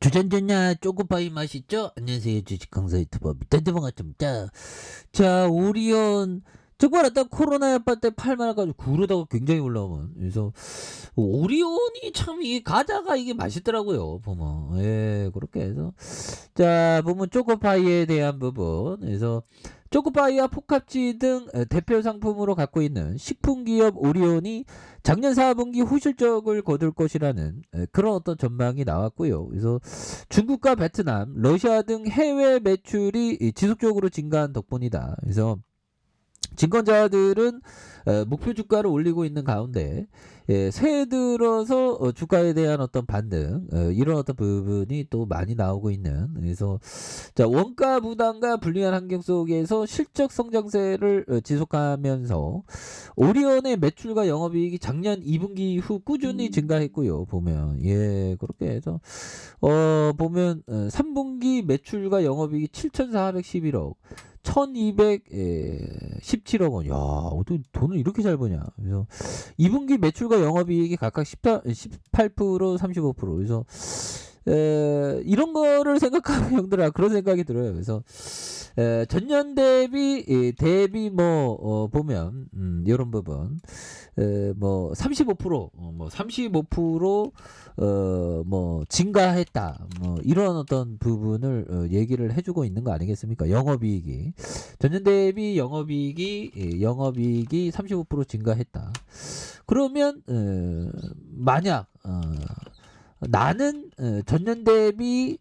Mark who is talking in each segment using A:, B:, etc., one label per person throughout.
A: 주전자냐 초코파이 맛있죠? 안녕하세요, 주식 강사 유튜버 밑단대방 같습니다. 자, 오리온 정말 딱 코로나 여파 때 팔만해가지고 구르다가 굉장히 올라오면, 그래서 오리온이 참 이게 과자가 이게 맛있더라고요, 보면. 예, 그렇게 해서 자, 보면 초코파이에 대한 부분, 그래서 초코파이와 포카치 등 대표 상품으로 갖고 있는 식품기업 오리온이 작년 4분기 후실적을 거둘 것이라는 그런 어떤 전망이 나왔고요. 그래서 중국과 베트남, 러시아 등 해외 매출이 지속적으로 증가한 덕분이다. 그래서 증권자들은 목표 주가를 올리고 있는 가운데, 새해 들어서 주가에 대한 어떤 반등, 이런 어떤 부분이 또 많이 나오고 있는, 그래서 자, 원가 부담과 불리한 환경 속에서 실적 성장세를 지속하면서 오리온의 매출과 영업이익이 작년 2분기 이후 꾸준히 증가했고요. 보면, 예, 그렇게 해서 보면 3분기 매출과 영업이익이 7,411억, 1217억 원. 야, 어떻게 돈을 이렇게 잘 버냐. 그래서 2분기 매출과 영업이익이 각각 18%, 35%. 그래서 이런 거를 생각하면 형들아 그런 생각이 들어요. 그래서 전년 대비 뭐 보면 이런 부분 뭐 35% 뭐 35% 뭐 증가했다, 뭐 이런 어떤 부분을 얘기를 해주고 있는 거 아니겠습니까? 영업이익이 전년 대비 영업이익이 35% 증가했다. 그러면 만약 나는 전년 대비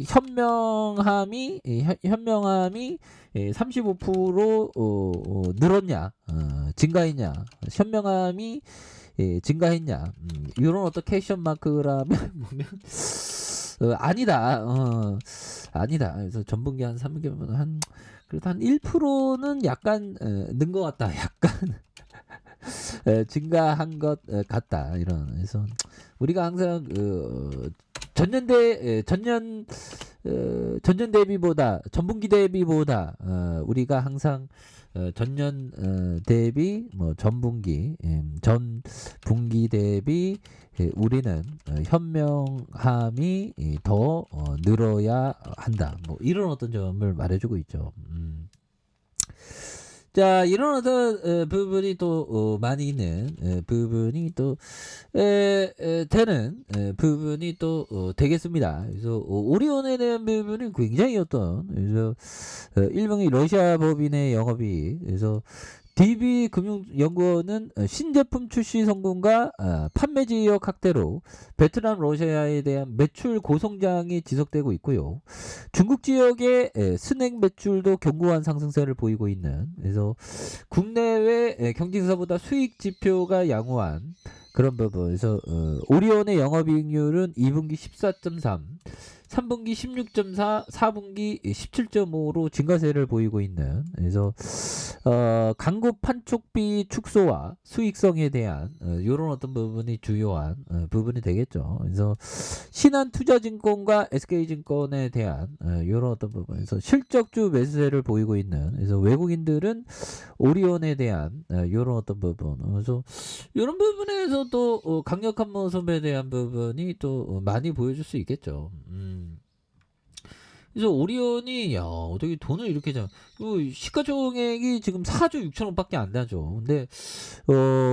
A: 현명함이 35% 늘었냐, 증가했냐, 현명함이 증가했냐, 이런 어떤 캐션 마크라면 보면 아니다, 아니다. 그래서 전분기 한 3분기 한 그래도 한 1%는 약간 는 것 같다, 약간 증가한 것 같다, 이런. 그래서 우리가 항상 전년 대비보다 전분기 대비보다 우리가 항상 전년 대비 뭐 전 분기 대비 우리는 현명함이 더 늘어야 한다, 뭐 이런 어떤 점을 말해주고 있죠. 자, 이런 어떤 부분이 또 많이 있는 부분이 또 되는 부분이 또 되겠습니다. 그래서 오리온에 대한 부분은 굉장히 어떤, 그래서 일본의 러시아 법인의 영업이, 그래서 DB금융연구원은 신제품 출시 성공과 판매 지역 확대로 베트남, 러시아에 대한 매출 고성장이 지속되고 있고요. 중국 지역의 스낵 매출도 견고한 상승세를 보이고 있는, 그래서 국내외 경쟁사보다 수익 지표가 양호한 그런 부분에서 오리온의 영업이익률은 2분기 14.3, 3분기 16.4, 4분기 17.5로 증가세를 보이고 있는, 그래서 광고 판촉비 축소와 수익성에 대한 이런 어떤 부분이 주요한 부분이 되겠죠. 그래서 신한투자증권과 SK증권에 대한 이런 어떤 부분에서 실적주 매수세를 보이고 있는, 그래서 외국인들은 오리온에 대한 이런 어떤 부분, 그래서 이런 부분에서 또 강력한 모습에 대한 부분이 또 많이 보여줄 수 있겠죠. 그래서 오리온이, 야, 어떻게 돈을 이렇게 시가총액이 지금 4조 6천억밖에 안 나죠. 근데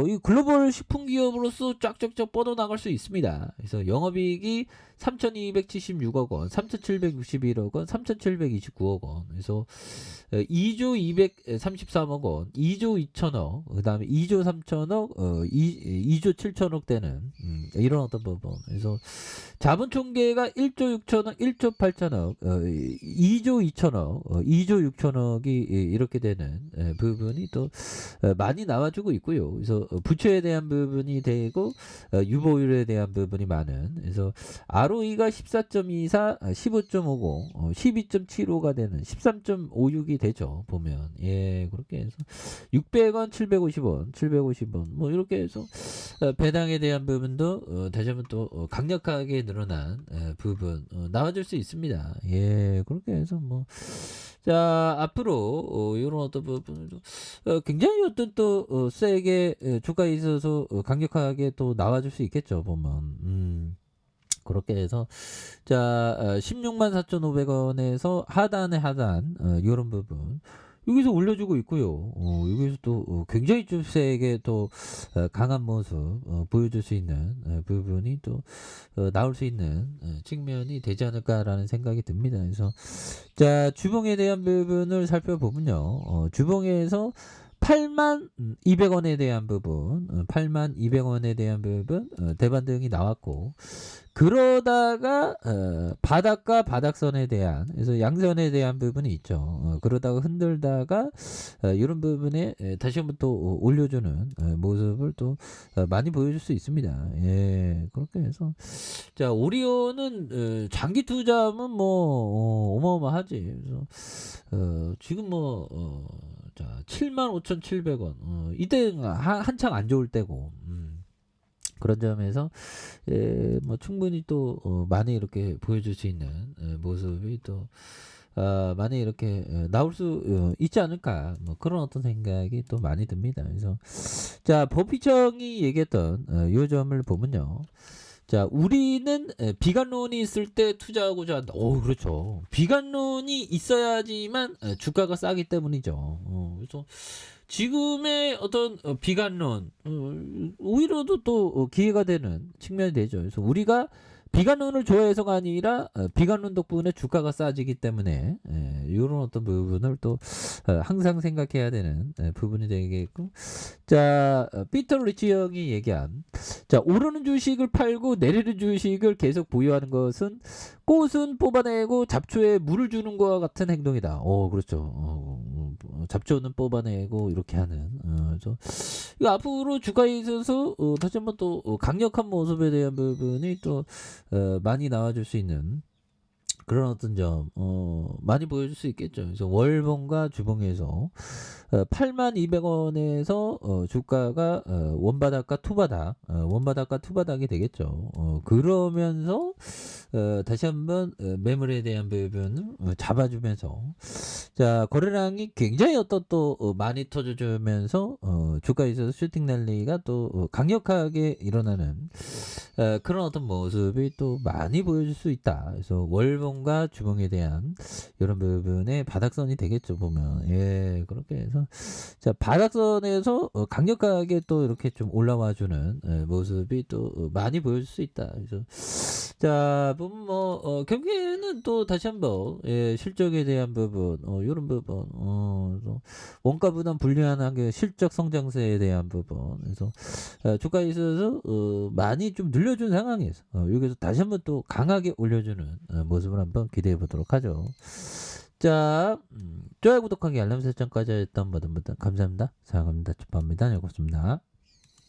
A: 이 글로벌 식품 기업으로서 쫙쫙쫙 뻗어나갈 수 있습니다. 그래서 영업이익이 3,276억 원, 3,761억 원, 3,729억 원. 그래서 2조 233억 원, 2조 2천억, 그 다음에 2조 3천억, 2조 7천억 되는 이런 어떤 부분. 그래서 자본 총계가 1조 6천억, 1조 8천억, 2조 2천억, 2조 6천억이 이렇게 되는 부분이 또 많이 나와주고 있고요. 그래서 부채에 대한 부분이 되고 유보율에 대한 부분이 많은, 그래서 ROE가 14.24, 15.50, 12.75가 되는 13.56이 되죠. 보면, 예, 그렇게 해서 600원, 750원, 750원 뭐 이렇게 해서 배당에 대한 부분도 다시 한번 또 강력하게 늘어난 부분 나와줄 수 있습니다. 예, 그렇게 해서 뭐 자, 앞으로 이런 어떤 부분을 굉장히 어떤 또 세게 주가에 있어서 강력하게 또 나와줄 수 있겠죠, 보면. 그렇게 해서 자 164,500원에서 하단에 하단 요런 부분 여기서 올려주고 있고요. 여기서 또 굉장히 좀 세게 또 강한 모습 보여줄 수 있는 부분이 또 나올 수 있는 측면이 되지 않을까라는 생각이 듭니다. 그래서 자 주봉에 대한 부분을 살펴보면요. 주봉에서 82,200원에 대한 부분 82,200원에 대한 부분 대반등이 나왔고 그러다가 바닥과 바닥선에 대한 그래서 양선에 대한 부분이 있죠. 그러다가 흔들다가 이런 부분에 다시 한번 또 올려주는 모습을 또 많이 보여줄 수 있습니다. 예, 그렇게 해서 자 오리온은 장기 투자하면 뭐 어마어마하지. 그래서 지금 뭐 자 75,700원 이때 한창 안 좋을 때고. 그런 점에서 뭐 충분히 또 많이 이렇게 보여줄 수 있는 모습이 또 많이 이렇게 나올 수 있지 않을까 뭐 그런 어떤 생각이 또 많이 듭니다. 그래서 자 버피청이 얘기했던 요 점을 보면요. 자 우리는 비관론이 있을 때 투자하고자 한다. 오 그렇죠. 비관론이 있어야지만 주가가 싸기 때문이죠. 그래서 지금의 어떤 비관론 오히려도 또 기회가 되는 측면이 되죠. 그래서 우리가 비관론을 좋아해서가 아니라 비관론 덕분에 주가가 싸지기 때문에 이런 어떤 부분을 또 항상 생각해야 되는 부분이 되겠고 자 피터 리치 형이 얘기한 자 오르는 주식을 팔고 내리는 주식을 계속 보유하는 것은 꽃은 뽑아내고 잡초에 물을 주는 것과 같은 행동이다. 그렇죠. 잡초는 뽑아내고 이렇게 하는 그래서 이거 앞으로 주가에 있어서 다시 한번 또 강력한 모습에 대한 부분이 또 많이 나와줄 수 있는 그런 어떤 점 많이 보여줄 수 있겠죠. 그래서 월봉과 주봉에서 82,200원에서 주가가 원바닥과 투바닥 원바닥과 투바닥이 되겠죠. 그러면서 다시 한번 매물에 대한 부분을 잡아주면서 자 거래량이 굉장히 어떤 또 많이 터져주면서 주가에 있어서 슈팅 랠리가 또 강력하게 일어나는 그런 어떤 모습이 또 많이 보여줄 수 있다. 그래서 월봉과 주봉에 대한 이런 부분의 바닥선이 되겠죠 보면 예 그렇게 해서 자 바닥선에서 강력하게 또 이렇게 좀 올라와주는 모습이 또 많이 보여줄 수 있다. 그래서 자 보면 뭐 경기에는 또 다시 한번 실적에 대한 부분 이런 부분 원가보다 불리한 게 실적 성장세에 대한 부분 그래서 주가에 있어서 많이 좀 늘려준 상황에서 여기서 다시 한번 또 강하게 올려주는 모습을 한번 기대해 보도록 하죠. 자 좋아요 구독하기 알람 설정까지 했던 모든 분들 감사합니다. 사랑합니다. 축하합니다. 고맙습니다.